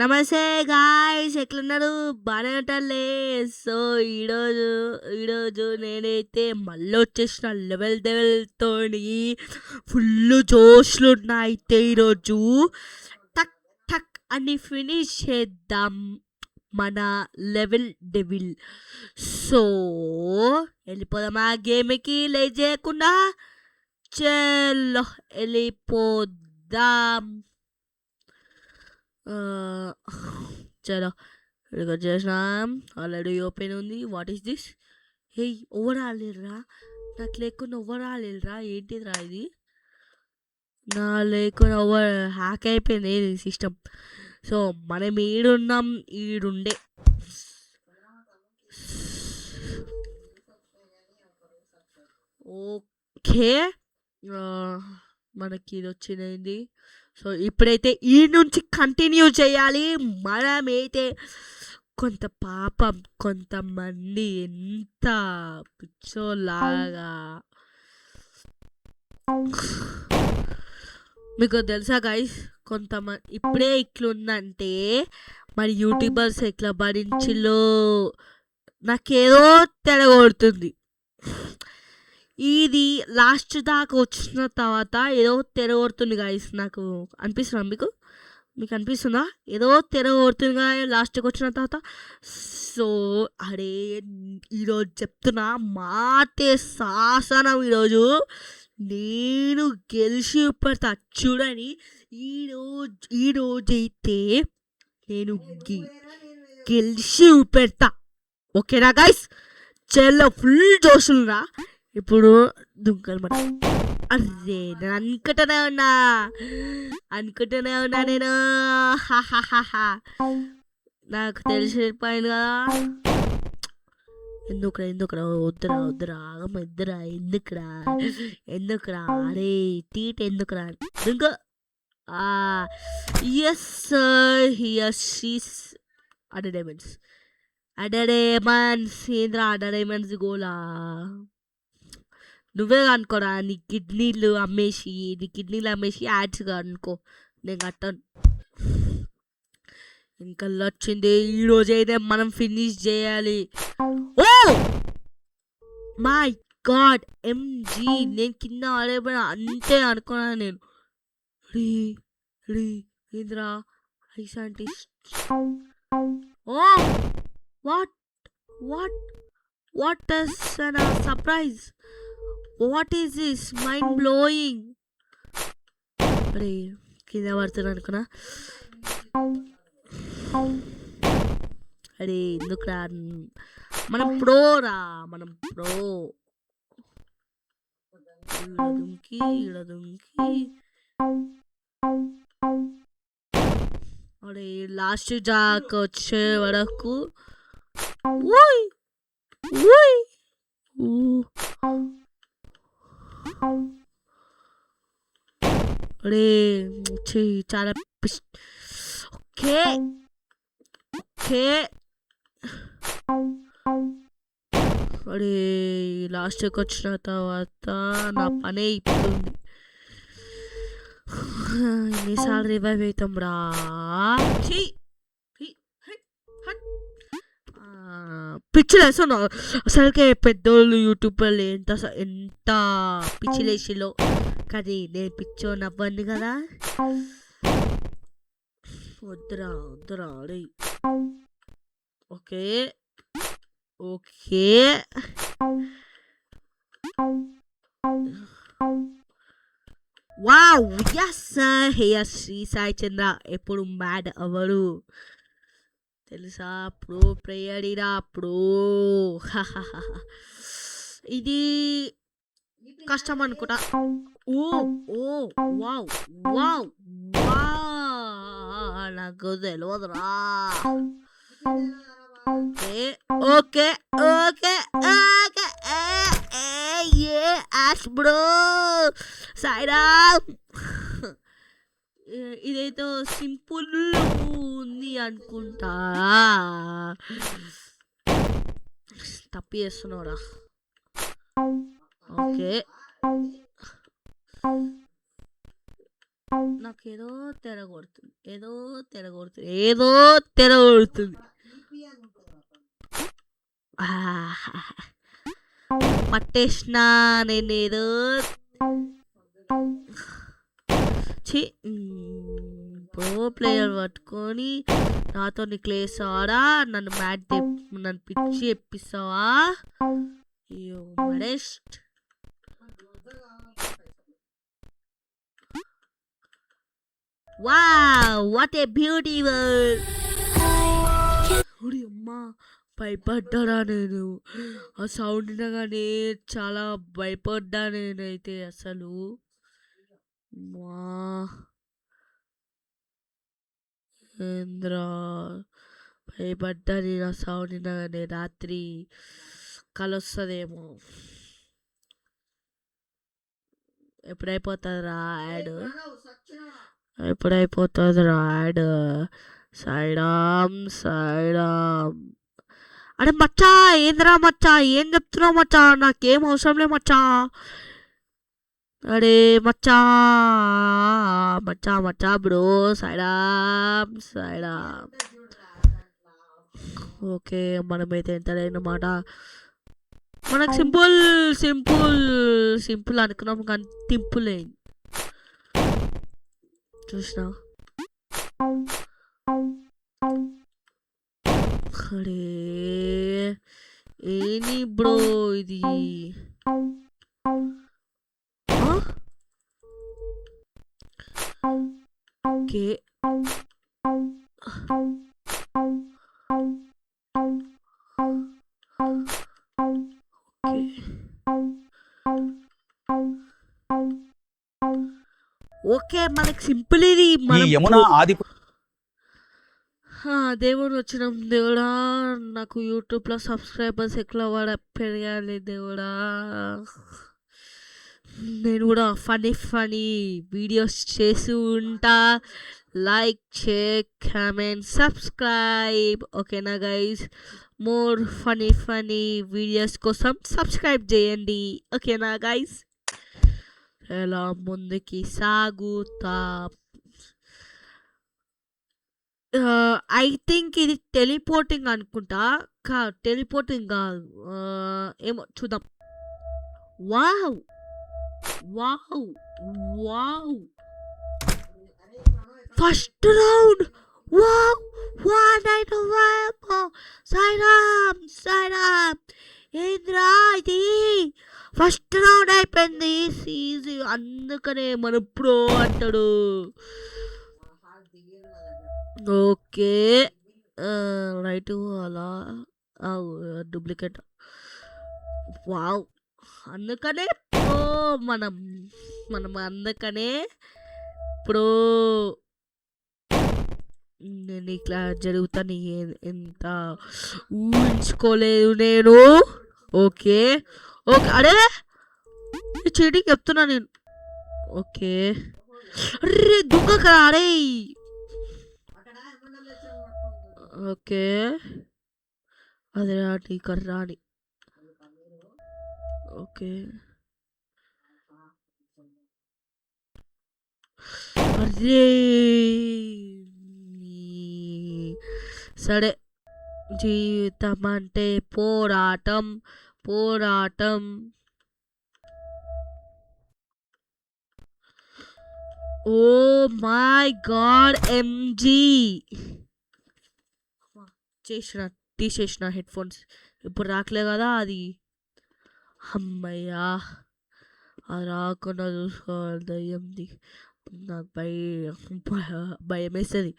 నమస్తే గాయ్స్, ఎట్లున్నారు? బాగానే ఉంటారులే. సో ఈరోజు ఈరోజు నేనైతే మళ్ళీ వచ్చేసిన లెవెల్తోని ఫుల్ జోష్లు ఉన్నాయి. అయితే ఈరోజు టక్ టక్ అని ఫినిష్ చేద్దాం మన లెవెల్ డెవిల్. సో వెళ్ళిపోదాం ఆ గేమ్కి, లేట్ చేయకుండా. చలో వెళ్ళిపోదాం. చలో రికార్డ్ చేసినాం. ఆల్రెడీ ఓపెన్ ఉంది. What is this? Hey, over ఆలేరా? నాకు లేకుండా ఓవర్ ఆలేరా? ఏంటిదిరా ఇది? నా లేకుండా ఓవర్ హ్యాక్ అయిపోయింది సిస్టమ్. సో మనం ఈడున్నాం, ఈడుండే. ఓకే, మనకి ఇది వచ్చింది. సో ఇప్పుడైతే ఈ నుంచి కంటిన్యూ చేయాలి. మనమైతే పాపం కొంతమంది ఎంత పిచ్చోలాగా, మీకు తెలుసా గైస్, కొంతమంది ఇప్పుడే ఇట్లుందంటే మరి యూట్యూబర్స్ ఎట్లా భరించిలో నాకేదో తెరగొడుతుంది. ఇది లాస్ట్ దాకా వచ్చిన తర్వాత ఏదో తెరగొడుతుంది గాయస్. నాకు అనిపిస్తుందా? మీకు అనిపిస్తుందా? ఏదో తెరగొడుతుంది కానీ లాస్ట్కి వచ్చిన తర్వాత. సో అరే, ఈరోజు చెప్తున్నా, మాటే శాసనం. నేను గెలిచి పెడతా చూడని. ఈరోజైతే నేను గెలిచి పెడతా. ఓకేనా గైస్? చెల్లో ఫుల్ జోషులురా. ఇప్పుడు దుంకలు మాట. అరే, నేను అనుకుంటూనే ఉన్నా నేను. నాకు తెలిసిపోయింది కదా. ఎందుకురా వద్దురా ఆగమ్మ, ఎందుకురా అరే టీట్ ఎందుకురా ఇంకా. ఎస్ హియర్ షీస్ అడైమండ్స్ అడైమండ్స్ గోలా. నువ్వే అనుకోరా, నీ కిడ్నీలు అమ్మేసి యాడ్స్ అనుకో. నేను కట్టాను. ఇంకా వచ్చింది. ఈరోజైతే మనం ఫినిష్ చేయాలి. ఓ మై గాడ్, ఎంజీ, నేను కింద ఆడేపోయినా అంతే అనుకున్నాను నేను. Indra scientist. Oh what is an surprise? What is this? Mind blowing. అరే, కింద పడుతున్నా అనుకున్నా. అరే ఎందుకురా, మనం ప్రో. దుంకి అరే లాస్ట్ జాక్ వచ్చే వరకు. అరే చాలా ఓకే. అరే లాస్ట్కి వచ్చిన తర్వాత నా పనే ఇస్తుంది. ఎన్నిసార్లు రివైవ్ అవుతాం రా? పిచ్చిలేస్తున్నా అసలుకే. పెద్దోళ్ళు యూట్యూబర్లు ఎంత పిచ్చిలేసిలో. కానీ నేను పిచ్చోని అవ్వండి కదా. వద్దురా అరే. Okay wow, yes here Shri Sai Chandra. ఎప్పుడు మ్యాడ్ అవ్వడు తెలుసా? ప్రో ప్లేయరీరా, ప్రో. ఇది కష్టం అనుకుంటా. వావ్ నాకు తెలియదురా. Okay Yash bro, Sairam. ఇదైతే సింపుల్ ఉంది అనుకుంటా. తప్పు చేస్తున్నావురా. ఓకే నాకేదో తెరగొడుతుంది, ఏదో తెరగొడుతుంది, ఏదో తెరగొడుతుంది. పట్టేసిన నేనేదో ప్రో ప్లేయర్ పట్టుకొని నాతో క్లేస్ ఆడా నన్ను నన్ను పిచ్చి ఎప్పిస్తావా? You modest. Wow, what a beautiful. అమ్మా, భయపడ్డారా నేను. ఆ సౌండ్ వినగానే చాలా భయపడ్డా నేనైతే అసలు. ఏంద్రా భయపడ్డా నేను ఆ సౌండ్ వినగానే. రాత్రి కలొస్తుందేమో. ఎప్పుడైపోతుందిరా యాడ్? ఎప్పుడైపోతుందిరా యాడ్? సాయిరామ్ సాయిరామ్. అరే మచ్చా, ఏంద్రా మచ్చా, ఏం చెప్తున్నావు మచ్చా? నాకేం అవసరం లేదు మచ్చా. అరే మచ్చా మచ్చా మచ్చా బ్రో. సాయిరామ్ సాయిరామ్. ఓకే, మనమైతే ఎంతైనమాట మనకు సింపుల్ సింపుల్ సింపుల్ అనుకున్నాం కానీ టింపుల్ అయింది. చూసినా? అరే ఏంది బ్రో ఇది? ఓకే, ఓకే మనకి సింపుల్ ఇది. యమునా ఆది దేవుడు వచ్చినాం దేవుడా. నాకు యూట్యూబ్లో సబ్స్క్రైబర్స్ ఎక్కువ పెరగాలి దేవుడా. నేను కూడా ఫనీ వీడియోస్ చేసి ఉంటా. Like, share, comment, subscribe. ఓకేనా గైస్? మోర్ ఫనీ వీడియోస్ కోసం సబ్స్క్రైబ్ చేయండి. ఓకేనా గైస్? ఎలా ముందుకి సాగుతా. ఐ థింక్ ఇది టెలిపోర్టింగ్ అనుకుంటా. టెలిపోర్టింగ్ కాదు, ఏమో చూద్దాం. Wow wow wow, first round. Wow, Sairam Sairam. ఏంద్రా ఇది? ఫస్ట్ రౌండ్ అయిపోయింది. సీజీ అందుకనే మన ప్రో అంటాడు. ఓకే రైట్, అలా డూప్లికేట్. వావ్, అందుకనే ప్రో మనం అందుకనే ప్రో. నేను ఇట్లా జరుగుతాను ఎంత ఊహించుకోలేదు నేను. ఓకే ఓకే, అరే చీటింగ్ చెప్తున్నా నేను. ఓకే, అరే దుంగ కదా అరే. ఓకే, అదే రాని కర్రాని. ఓకే, అరే సరే. జీవితం అంటే పోరాటం పోరాటం. ఓ మై గాడ్, ఎంజీ తీసేసిన హెడ్ ఫోన్స్. ఇప్పుడు రాకలే కదా అది. అమ్మయ్యా, అది రాకుండా చూసుకోవాలి. దయ్యంది నాకు భయం వేస్తుంది.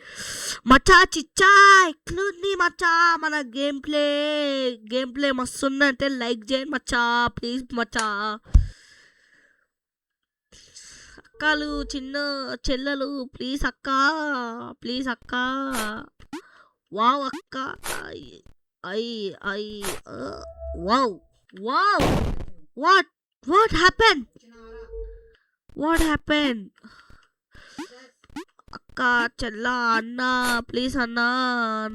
మచ్చా చిచ్చా ఎట్లుంది మచ్చా? మన గేమ్ ప్లే మస్తు ఉందంటే లైక్ చేయండి మచ్చా, ప్లీజ్ మచ్చా. అక్కలు, చిన్న చెల్లెలు, ప్లీజ్ అక్క, ప్లీజ్ అక్క. వావ్ అక్క, వావ్ వావ్. What happen? అక్క, చెల్ల, అన్న, ప్లీజ్ అన్న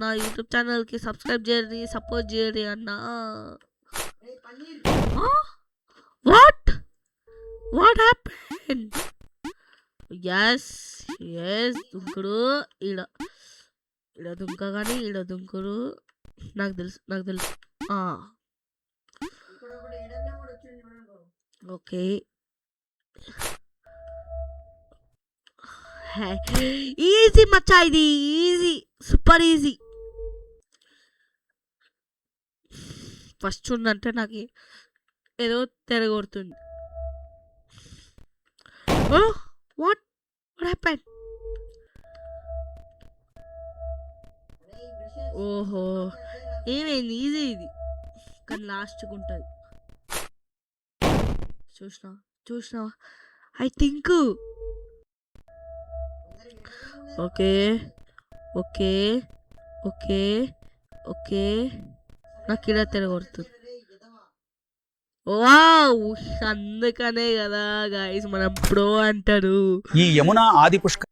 నా యూట్యూబ్ ఛానల్కి సబ్స్క్రైబ్ చేయండి, సపోర్ట్ చేయండి అన్న. What happen? ఎస్ ఎస్ దుంకుడు. ఈడ ఈడ దుంకగాని ఈడ దుంకుడు. నాకు తెలుసు. ఓకే. ఈజీ మచ్చా, ఇది ఈజీ, సూపర్ ఈజీ. ఫస్ట్ ఉందంటే నాకు ఏదో తెరగొడుతుంది. What happen? ఓహో, ఏమైంది? ఈజీ ఇది, కానీ లాస్ట్కి ఉంటుంది. చూసినా I think. Okay okay okay okay, నాకు ఇలా తిరగొడుతుంది. వావ్, అందుకనే కదా గైస్ మనం ప్రో అంటారు. ఈ యమున ఆది పుష్కర్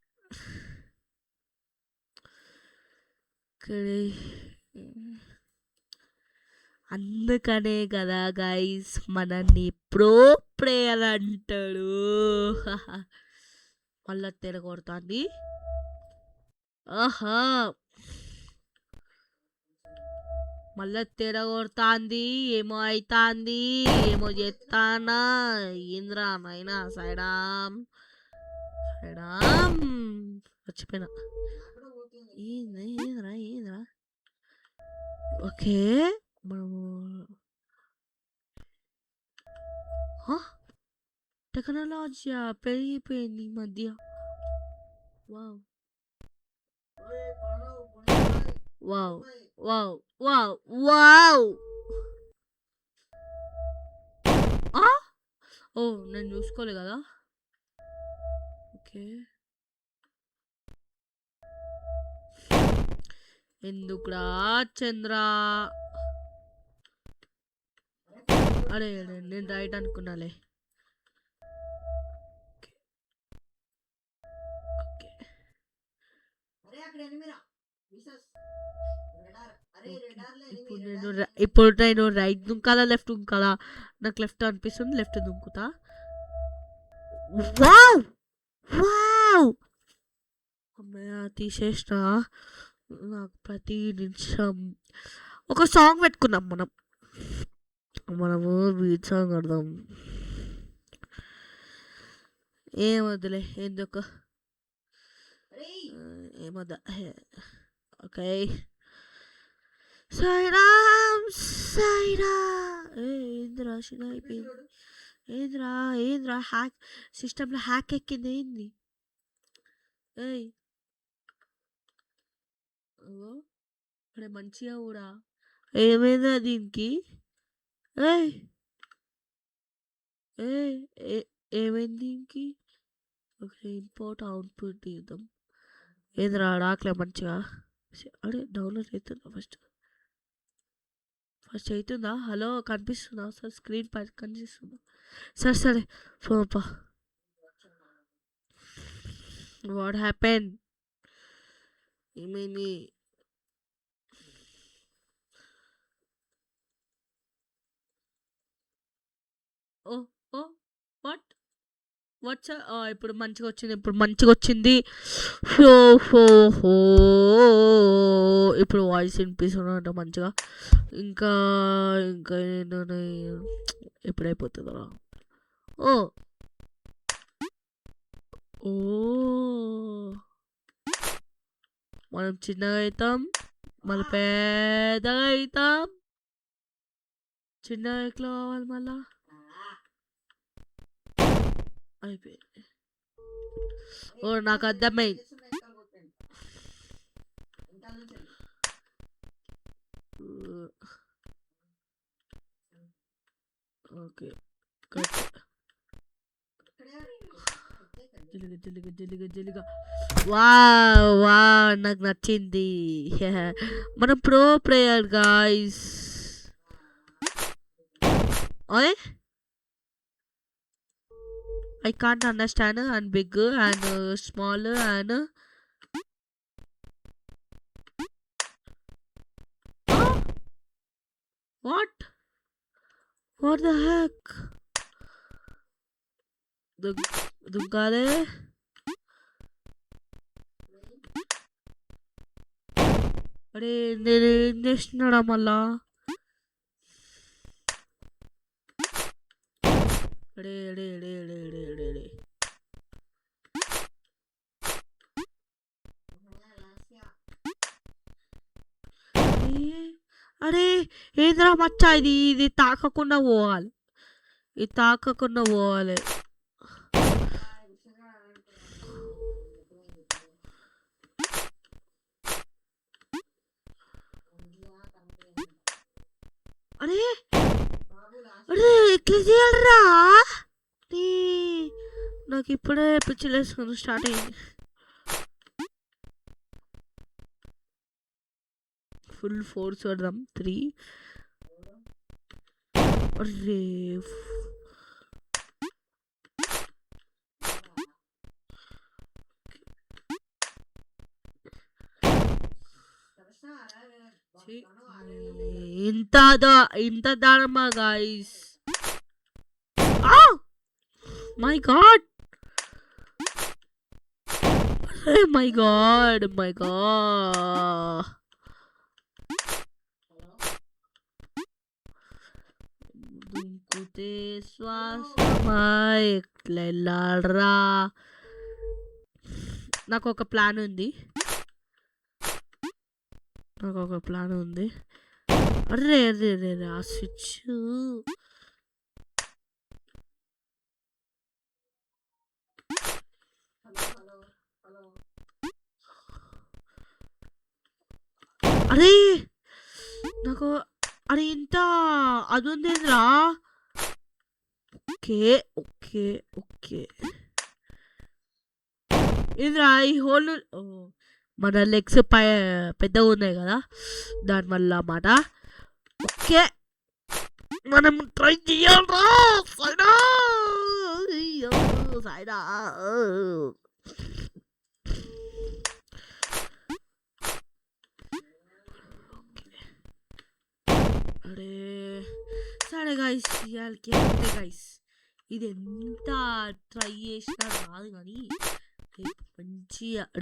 అందుకనే కదా గైస్ మనల్ని ప్రో ప్లేయర్ అంటాడు. మళ్ళా తిరగొడుతుంది. ఆహా, మళ్ళా తిరగొడుతుంది. ఏమో అవుతుంది, ఏమో చేస్తానా. ఏంద్రా నాయనా, సైడామ్ మర్చిపోయినా. ఏంద్రా. ఓకే, మనము టెక్నాలజీ పెరిగిపోయింది ఈ మధ్య. Wow wow wow wow wow. ఓ, నేను చూసుకోలే కదా. ఓకే, ఎందుకురా చంద్ర? అరే నేను రైట్ అనుకున్నాలే. ఇప్పుడు నేను రైట్ దుంకాలా లెఫ్ట్ దుంకాలా? నాకు లెఫ్ట్ అనిపిస్తుంది, లెఫ్ట్ దుంకుతా. వావ్ వావ్, అమ్మయ్య తీసేసిన. నాకు ప్రతి నిమిషం ఒక సాంగ్ పెట్టుకున్నాం మనము బీట్ సాంగ్ ఆడదాం. ఏమొద్దులే, ఎందుకు ఏమొద్దా. ఓకే, సాయిరామ్. ఏంద్రా షిన అయిపోయింది. ఏంద్రా హ్యాక్ సిస్టంలో హ్యాక్ ఎక్కింది ఏంది? అరే మంచిగా కూడా ఏమైందా దీనికి? ఏమైంది దీనికి? ఓకే, ఇంపోర్ట్ అవుట్పుట్ తీద్దాం. ఏంద్రా రాకలే మంచిగా. అరే డౌన్లోడ్ అవుతుందా? ఫస్ట్ అవుతుందా? హలో, కనిపిస్తుందా సార్? స్క్రీన్ పై కనిపిస్తుందా? సరే ఫోన్పా. What happen? ఏమైంది? ఓ వాట్స్ ఇప్పుడు మంచిగా వచ్చింది. ఇప్పుడు వాయిస్ వినిపిస్తుందంట మంచిగా. ఇంకా ఏంటనే ఎప్పుడైపోతుందా? ఓ మనం చిన్నగా అవుతాం, మళ్ళీ పెద్దగా అవుతాం. చిన్నగా ఎట్లా కావాలి మళ్ళా? అయిపోయింది. నాకు అర్థమైంది. ఓకే, జల్లిగా. వావ్, నాకు నచ్చింది. మన pro player guys. I can't understand and big and small and what the heck? దుంకాలే. అరే నేనేం చేస్తున్నాడా మళ్ళా అడే అడే అడే అడే అడే అడే అడే అరే ఏంద్రా మచ్చా ఇది తాకకుండా పోవాలి ఇది తాకకుండా పోవాలి అరే అరే ఇట్లా చేయాలరా నాకు ఇప్పుడే పిచ్చిలేసుకుని స్టార్ట్ అయింది ఫుల్ ఫోర్స్ పడదాం 3 అరే ఇంత దానమా guys my god my god my god దుంకుతే శ్వాసమై ఎట్లా వెళ్ళాడరా నాకు ఒక ప్లాన్ ఉంది అరే అరే అరే ఆ స్విచ్ అరే నాకు అరే ఇంత అది ఉందేంద్రా ఓకే ఓకే ఓకే ఏంద్రా ఈ హోల్ మన లెగ్స్ పెద్దగా ఉన్నాయి కదా దానివల్ల అన్నమాట ఓకే మనం ట్రై చేయాలరా సైడా అరే సరే గైస్ ఇవాళకి అంతే గైస్ ఇది ఎంత ట్రై చేసినా రాదు కానీ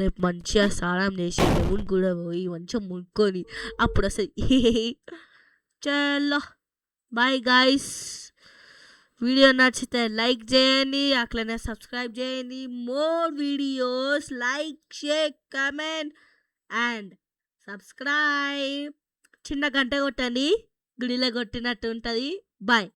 రేపు మంచిగా స్నానం చేసి దేవుని కూడా పోయి మంచిగా మునుక్కొని అప్పుడు వస్తుంది చలో బాయ్ గైస్ వీడియో నచ్చితే లైక్ చేయండి అట్లనే సబ్స్క్రైబ్ చేయండి more videos like share comment and subscribe చిన్న గంట కొట్టండి గుడిలో కొట్టినట్టు ఉంటుంది బాయ్